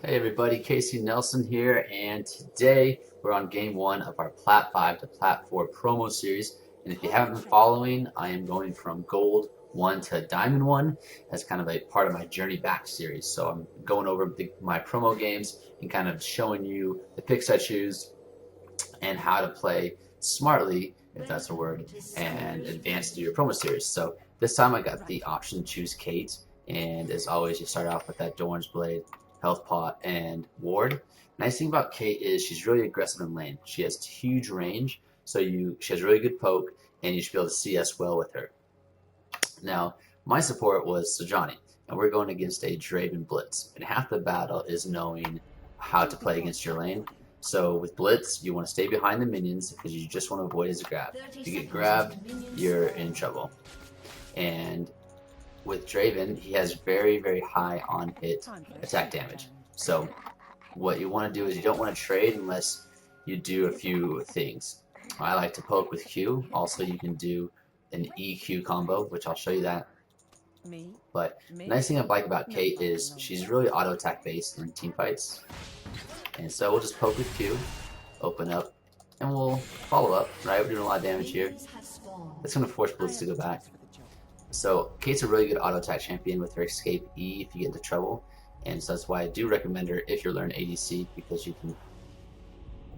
Hey everybody, Casey Nelson here, and today we're on game one of our Plat 5 to Plat 4 promo series. And if you haven't been following, I am going from Gold 1 to Diamond 1 as kind of a part of my Journey Back series. So I'm going over my promo games and kind of showing you the picks I choose and how to play smartly, if that's a word, and advance through your promo series. So this time I got the option to choose Kate, and as always, you start off with that Doran's Blade, Health Pot, and Ward. Nice thing about Kate is she's really aggressive in lane. She has huge range, so she has really good poke, and you should be able to CS well with her. Now, my support was Sejani, and we're going against a Draven Blitz, and half the battle is knowing how to play against your lane. So with Blitz, you want to stay behind the minions because you just want to avoid his grab. If you get grabbed, you're in trouble. And with Draven, he has very, very high on-hit attack damage. So what you want to do is you don't want to trade unless you do a few things. I like to poke with Q. Also, you can do an EQ combo, which I'll show you that. But the nice thing I like about Kate is she's really auto-attack based in team fights. And so we'll just poke with Q, open up, and we'll follow up, right? We're doing a lot of damage here. It's going to force Blitz to go back. So Kate's a really good auto-attack champion with her escape E if you get into trouble. And so that's why I do recommend her if you're learning ADC, because you can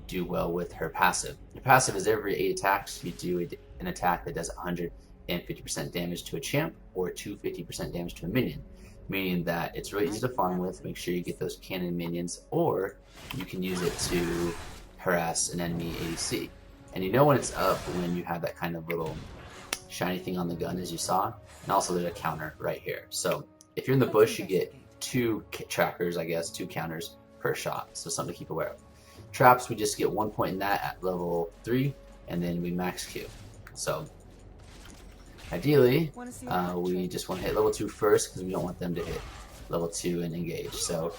do well with her passive. Her passive is every 8 attacks, you do an attack that does 150% damage to a champ or 250% damage to a minion. Meaning that it's really easy to farm with. Make sure you get those cannon minions, or you can use it to harass an enemy ADC. And you know when it's up when you have that kind of little shiny thing on the gun, as you saw. And also there's a counter right here. So if you're in the bush, you get 2 trackers, I guess, 2 counters per shot. So something to keep aware of. Traps, we just get 1 point in that at level 3, and then we max Q. So ideally, we just want to hit level 2 first because we don't want them to hit level 2 and engage. So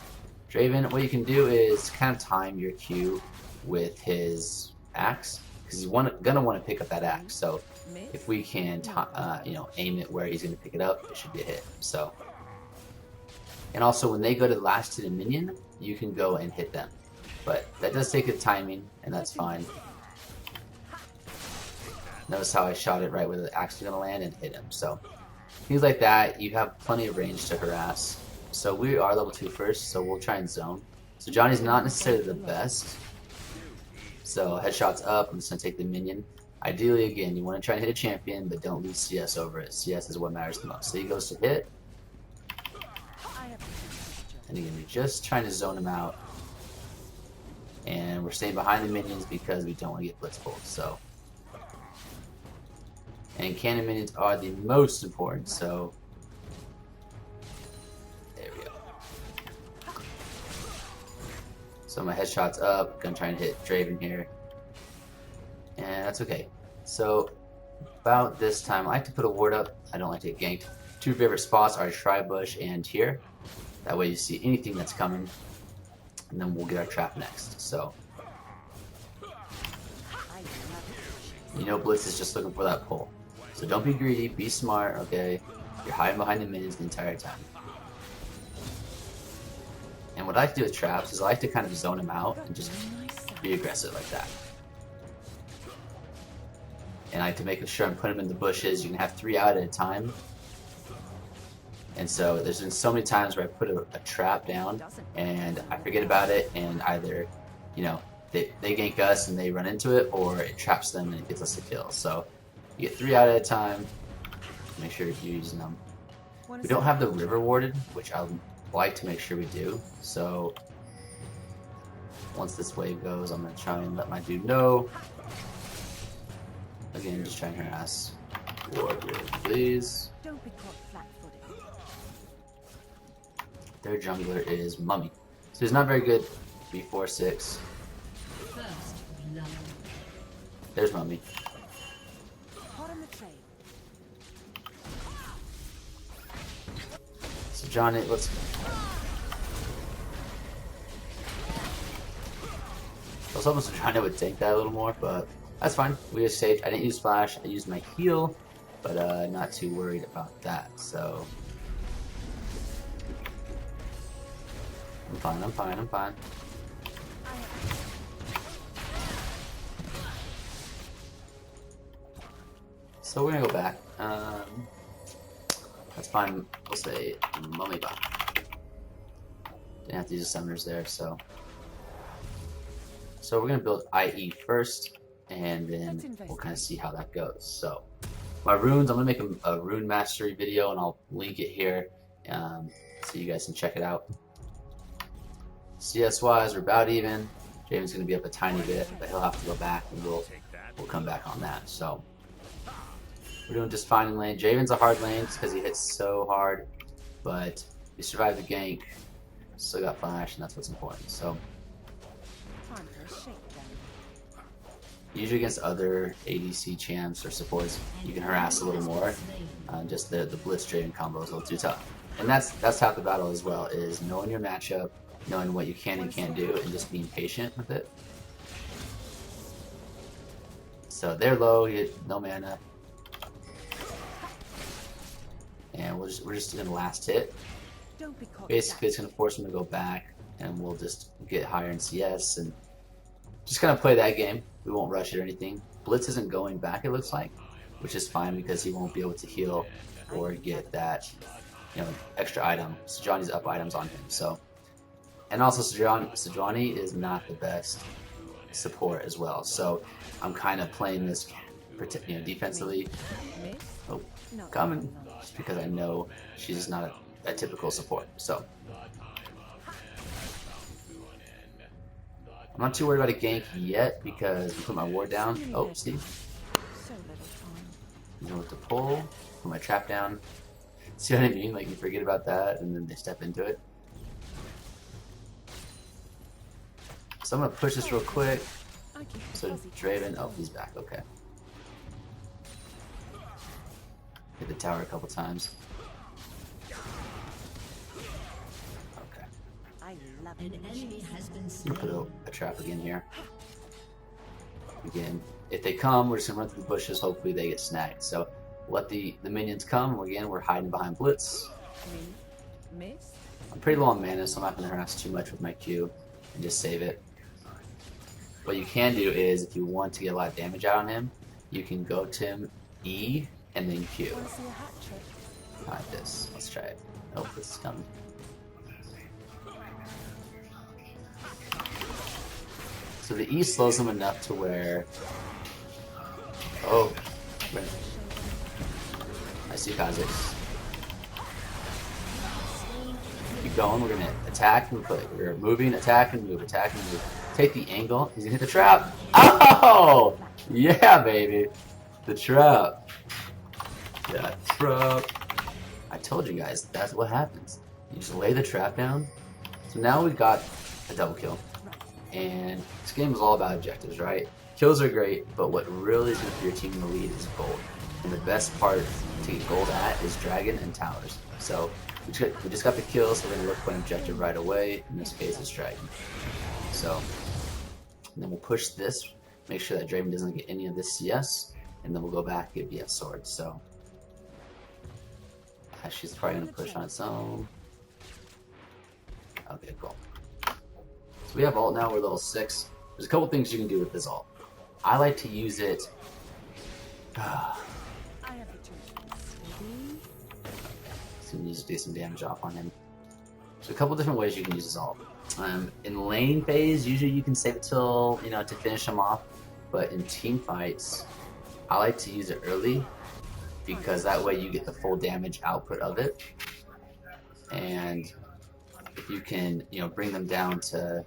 Draven, what you can do is kind of time your Q with his axe, because he's gonna want to pick up that axe. So if we can, aim it where he's gonna pick it up, it should be a hit. So, and also when they go to the last hidden minion, you can go and hit them, but that does take a timing, and that's fine. Notice how I shot it right where the axe is going to land and hit him. So things like that, you have plenty of range to harass. So we are level 2 first, so we'll try and zone. So Johnny's not necessarily the best. So headshots up, I'm just going to take the minion. Ideally, again, you want to try and hit a champion, but don't lose CS over it. CS is what matters the most. So he goes to hit. And again, you're just trying to zone him out. And we're staying behind the minions because we don't want to get blitz pulled. So. And cannon minions are the most important, so there we go. So my headshot's up, gonna try and hit Draven here. And that's okay. So about this time, I like to put a ward up. I don't like to get ganked. 2 favorite spots are Tri-Bush and here. That way you see anything that's coming. And then we'll get our trap next. So you know Blitz is just looking for that pull. So don't be greedy, be smart, okay? You're hiding behind the minions the entire time. And what I like to do with traps is I like to kind of zone them out and just be aggressive like that. And I like to make sure I'm putting them in the bushes. You can have 3 out at a time. And so there's been so many times where I put a trap down and I forget about it, and either, they gank us and they run into it, or it traps them and it gets us a kill. So you get 3 out at a time. Make sure you're using them. We don't have the river warded, which I would like to make sure we do. So once this wave goes, I'm going to try and let my dude know. Again, just trying to harass. Ward really, please. Don't be caught flat-footed. Their jungler is Mummy. So he's not very good. B4-6. There's Mummy. So Johnny, let's go. I was hoping Johnny would take that a little more, but that's fine. We just saved. I didn't use flash. I used my heal, but not too worried about that. So I'm fine, I'm fine, I'm fine. So we're gonna go back. That's fine. We'll say Mummy Bot. Didn't have to use the summoners there, so. So we're gonna build IE first, and then we'll kind of see how that goes. So my runes, I'm gonna make a rune mastery video, and I'll link it here, so you guys can check it out. CS wise, we're about even. Javen's gonna be up a tiny bit, but he'll have to go back, and we'll come back on that. So. We're doing just fine in lane. Javen's a hard lane because he hits so hard, but we survived the gank, still got flash, and that's what's important. So, usually against other ADC champs or supports, you can harass a little more. Just the Blitz Draven combo is a little too tough, and that's half the battle as well. Is knowing your matchup, knowing what you can and can't do, and just being patient with it. So they're low, no mana. And we're just gonna last hit. Basically, it's gonna force him to go back, and we'll just get higher in CS and just kind of play that game. We won't rush it or anything. Blitz isn't going back, it looks like, which is fine because he won't be able to heal or get that, extra item. Sejuani's up items on him. So, and also Sejuani is not the best support as well. So, I'm kind of playing this, defensively. Oh, coming. Just because I know she's just not a typical support. So I'm not too worried about a gank yet because I put my ward down. Oh, see? You know what to pull. Put my trap down. See what I mean? Like you forget about that and then they step into it. So I'm gonna push this real quick. So Draven, oh, he's back. Okay. Hit the tower a couple times. Okay. We'll put a trap again here. Again, if they come, we're just gonna run through the bushes. Hopefully they get snagged. So let the minions come. Again, we're hiding behind Blitz. I'm pretty low on mana, so I'm not gonna harass too much with my Q and just save it. What you can do is, if you want to get a lot of damage out on him, you can go to him, E, and then Q. Like this. Let's try it. Oh, this is coming. So the E slows them enough to where... Oh. I see Kha'Zix. Keep going. We're going to attack and play. We're moving, attack and move, attack and move. Take the angle. He's going to hit the trap. Oh! Yeah, baby. The trap. Yeah, trap. I told you guys, that's what happens. You just lay the trap down. So now we've got a double kill. And this game is all about objectives, right? Kills are great, but what really is going to put your team in the lead is gold. And the best part to get gold at is dragon and towers. So we just got the kill, so we're going to look for an objective right away. In this case, it's dragon. So, and then we'll push this, make sure that Draven doesn't get any of this CS, and then we'll go back and get BS sword. So, she's probably going to push on its own. Okay, cool. So we have ult now, we're level 6. There's a couple things you can do with this ult. I like to use it... So you just do some damage off on him. So a couple different ways you can use this ult. In lane phase, usually you can save it till, to finish him off. But in team fights, I like to use it early because that way you get the full damage output of it. And if you can, bring them down to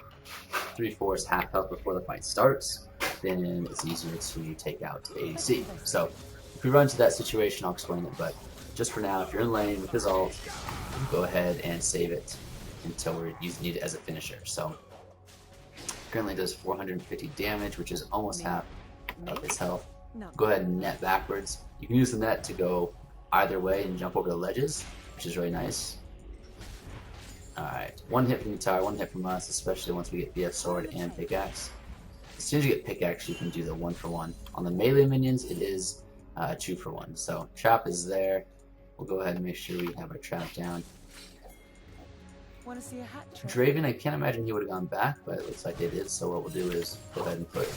3/4 half health before the fight starts, then it's easier to take out the ADC. So if we run into that situation, I'll explain it. But just for now, if you're in lane with his ult, go ahead and save it until we need it as a finisher. So currently does 450 damage, which is almost half of his health. Go ahead and net backwards. You can use the net to go either way and jump over the ledges, which is really nice. Alright, one hit from the tower, one hit from us, especially once we get BF sword and pickaxe. As soon as you get pickaxe, you can do the 1-for-1. On the melee minions, it is 2-for-1. So trap is there. We'll go ahead and make sure we have our trap down. Want to see a hat trick? Draven, I can't imagine he would have gone back, but it looks like they did, so what we'll do is go ahead and push.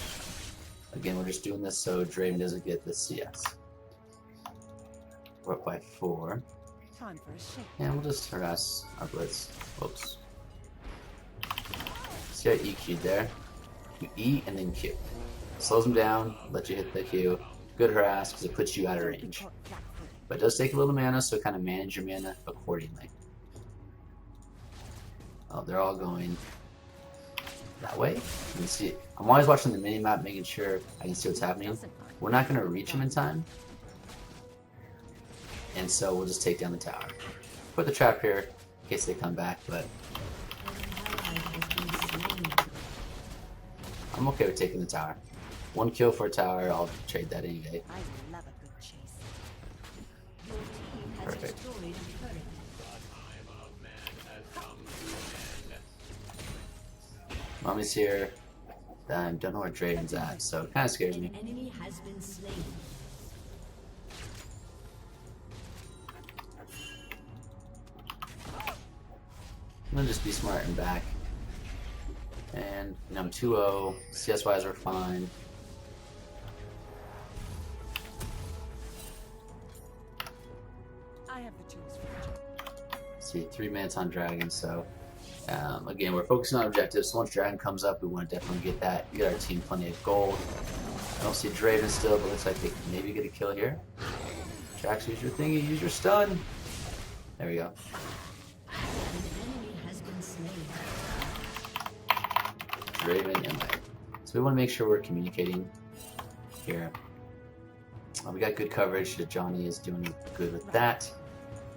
Again, we're just doing this so Draven doesn't get the CS. We're up by 4. Time for a shake. And we'll just harass our blitz. Whoops. See how EQ'd there? You E and then Q. Slows him down, let you hit the Q. Good harass because it puts you out of range. But it does take a little mana, so kind of manage your mana accordingly. Oh, they're all going that way. You can see, I'm always watching the mini-map, making sure I can see what's happening. We're not going to reach them in time. And so we'll just take down the tower. Put the trap here in case they come back, but I'm okay with taking the tower. 1 kill for a tower, I'll trade that any day. I love a good chase. Perfect. Mommy's here. I don't know where Draven's at, so it kind of scares me. Enemy has been slain. I'm gonna just be smart and back. And you know, I'm 2-0. CS wise, we're fine. I have the tools for the job. See, 3 minutes on Dragon, so again, we're focusing on objectives. So once Dragon comes up, we want to definitely get that. We got our team plenty of gold. I don't see Draven still, but looks like they can maybe get a kill here. Jax, use your thingy, use your stun. There we go. An enemy has been slain. Draven and Light. So we want to make sure we're communicating here. We got good coverage. Johnny is doing good with that.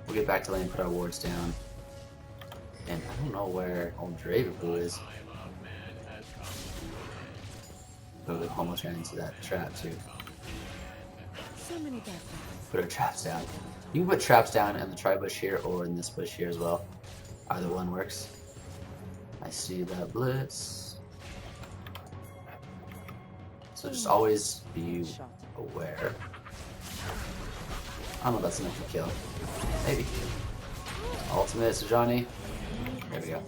We'll get back to lane, put our wards down. And I don't know where old Draven Blue is. Oh, we almost ran into that trap too. So many bad things. Put our traps down. You can put traps down in the tri-bush here or in this bush here as well. Either one works. I see that blitz. So just always be aware. I don't know if that's enough to kill. Maybe. Ultimate Sejani. There we go.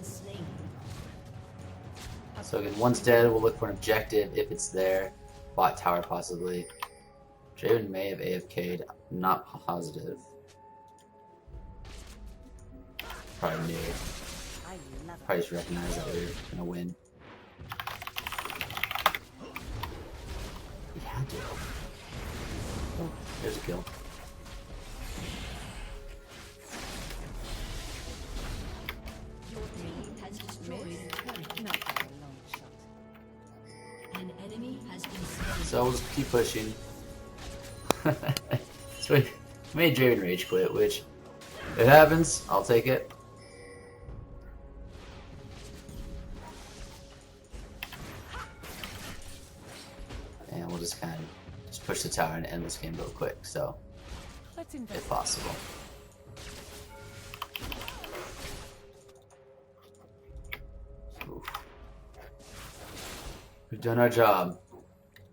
So again, one's dead, we'll look for an objective if it's there. Bot tower possibly. Draven may have AFK'd, not positive. Probably knew. I love it. Probably just recognized that we were gonna win. He had to. Oh, there's a kill. Your team has destroyed a turret. Not by a long shot. An enemy has been slain. So we'll just keep pushing. So we made Draven rage quit, which, if it happens, I'll take it. And we'll just kind of just push the tower and end this game real quick, so, Let's invest. if possible. Oof. We've done our job.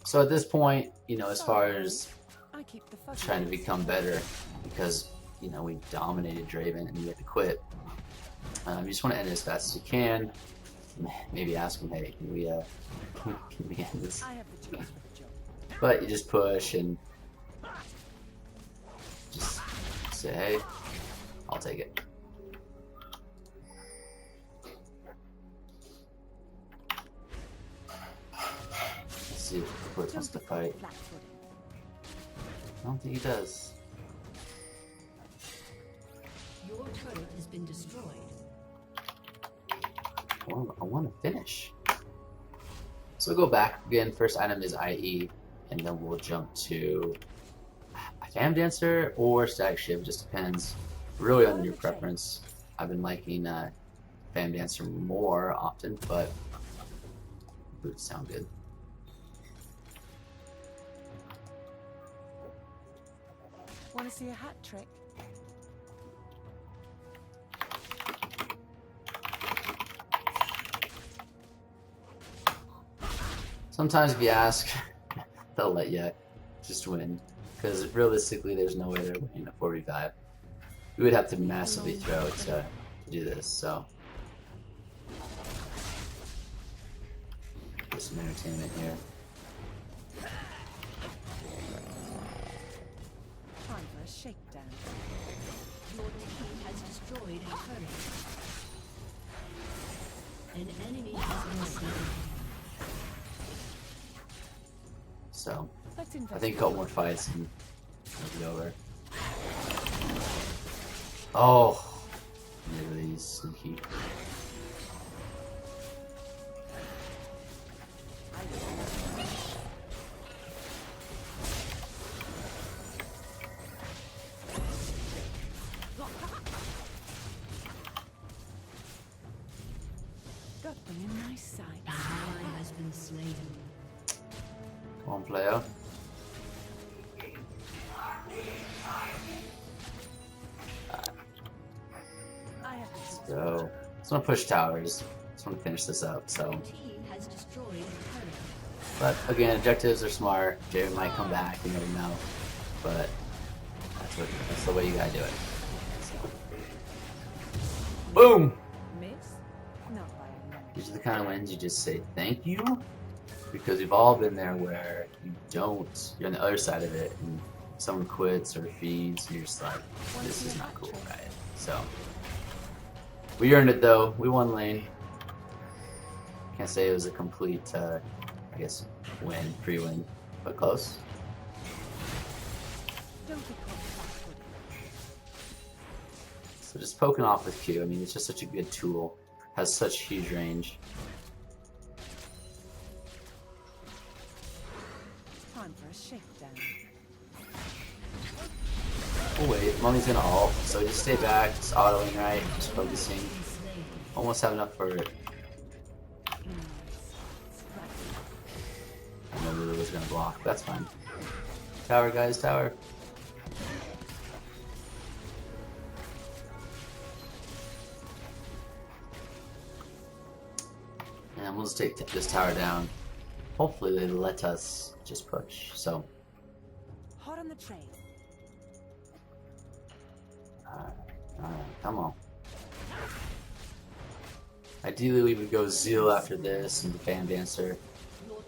So at this point, you know, as far as I keep the fuzzy trying to ones. become better, because, you know, we dominated Draven and you had to quit. You just want to end it as fast as you can. Maybe ask him, hey, can we end this? I have the tools for the job. But you just push and just say, hey, I'll take it. Let's see if the Blitz wants to fight. Flat-footed. I don't think he does. Your turret has been destroyed. I want to finish. So we'll go back again. First item is IE, and then we'll jump to Fam Dancer or Static Shiv. Just depends really on your preference. I've been liking Fam Dancer more often, but boots sound good. Want to see a hat trick? Sometimes if you ask, they'll let you just win. Because realistically, there's no way they're winning a 4v5. We would have to massively throw to do this, so some entertainment here. Time for a shakedown. Your team has destroyed a turret. An enemy has been slain. So Let's I invest. think a couple more fights and it'll be over. Oh, really sneaky. Got them in my sight. An ally has been slain. Come on, player. I have the tools. So, just want to push towers. Just want to finish this up. So, Your team has destroyed a turret. but again, objectives are smart. Jerry might come back. You never know. But that's the way you gotta do it. So. Boom. Miss? Not by a long. These are the kind of wins you just say thank you, because we've all been there where you don't. You're on the other side of it, and someone quits or feeds, and you're just like, this is not cool, right? So. We earned it though. We won lane. Can't say it was a complete, I guess, win, pre-win, but close. Don't be caught flat-footed. So just poking off with Q. I mean, it's just such a good tool. Has such huge range. Time for a shakedown. Oh wait, Mummy's gonna ult, so just stay back, just autoing right, just focusing. Almost have enough for it. I know Lulu was gonna block, but that's fine. Tower, guys, tower. And we'll just take this tower down. Hopefully they let us just push. So, Hot on the train. alright, come on. Ideally we would go Zeal after this into Fan Dancer,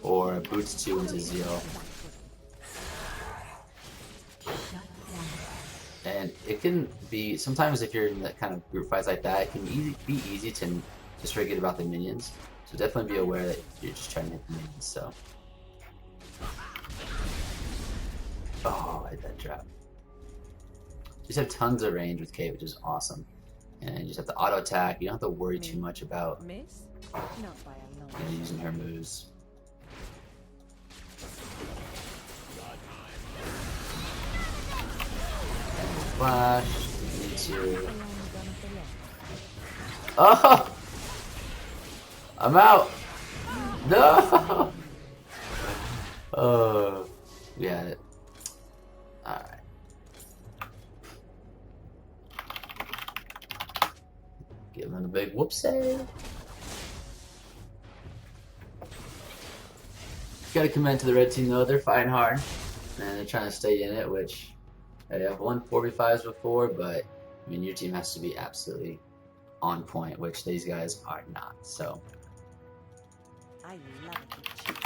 or Boots 2 into Zeal. And it can be, sometimes if you're in that kind of group fights like that, it can be easy to just forget about the minions. So definitely be aware that you're just trying to hit the minions, so. Oh, I hit that trap. You just have tons of range with K, which is awesome. And you just have to auto attack, you don't have to worry too much about Miss? Not by a long. using her moves. Flash, need to. Oh! I'm out! No! Oh, we had it. Alright. Give them a big whoopsie. Gotta commend to the red team though, they're fighting hard. And they're trying to stay in it, which they have won 4v5s before, but I mean your team has to be absolutely on point, which these guys are not, so. I love it.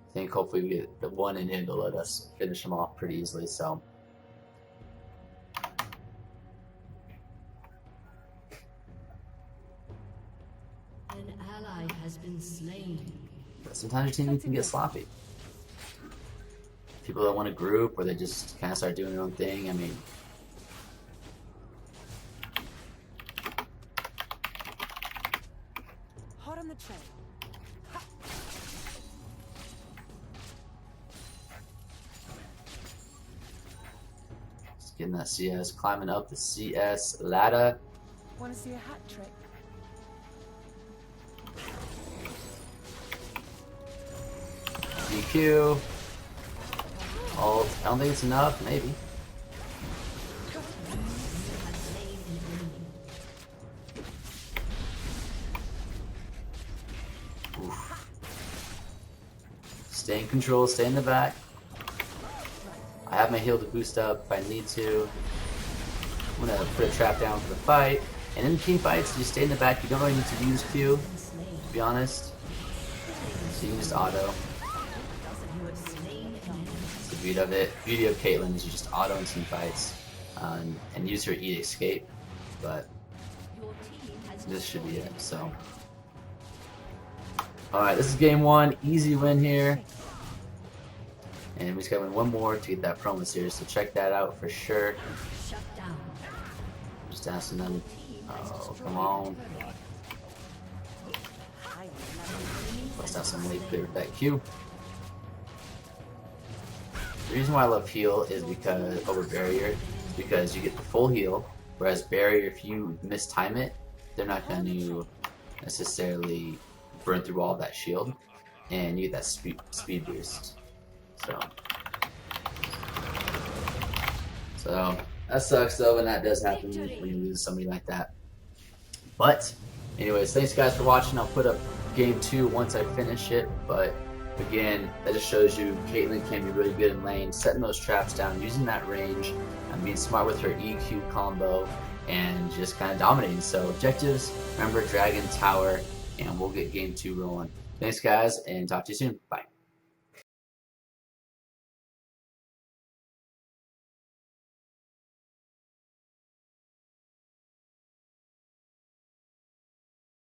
I think hopefully we get the one in him to let us finish them off pretty easily, so. An ally has been slain. But sometimes your team can get sloppy. People that want to group or they just kind of start doing their own thing, I mean. Hot on the train. Just getting that CS, climbing up the CS ladder. Want to see a hat trick? DQ. Ult. I don't think it's enough, maybe. Oof. Stay in control, stay in the back. I have my heal to boost up if I need to. I'm gonna put a trap down for the fight. And in team fights, you stay in the back, you don't really need to use Q, to be honest. So you can just auto. That's the beauty of it. Beauty of Caitlyn is you just auto in team fights and use her E to escape. But this should be it. So, all right, this is game 1. Easy win here. And we just got to win one more to get that promo series, so check that out for sure. Just asking them, oh, come on. Let's have some late clear with that Q. The reason why I love heal is because over barrier is because you get the full heal, whereas barrier, if you mistime it, they're not going to necessarily burn through all that shield, and you get that speed boost. So that sucks though when that does happen, when you lose somebody like that. But anyways, thanks guys for watching. I'll put up game 2 once I finish it. But again, that just shows you Caitlyn can be really good in lane, setting those traps down, using that range, and being smart with her EQ combo, and just kind of dominating. So objectives, remember, dragon, tower, and we'll get game 2 rolling. Thanks guys, and talk to you soon. Bye.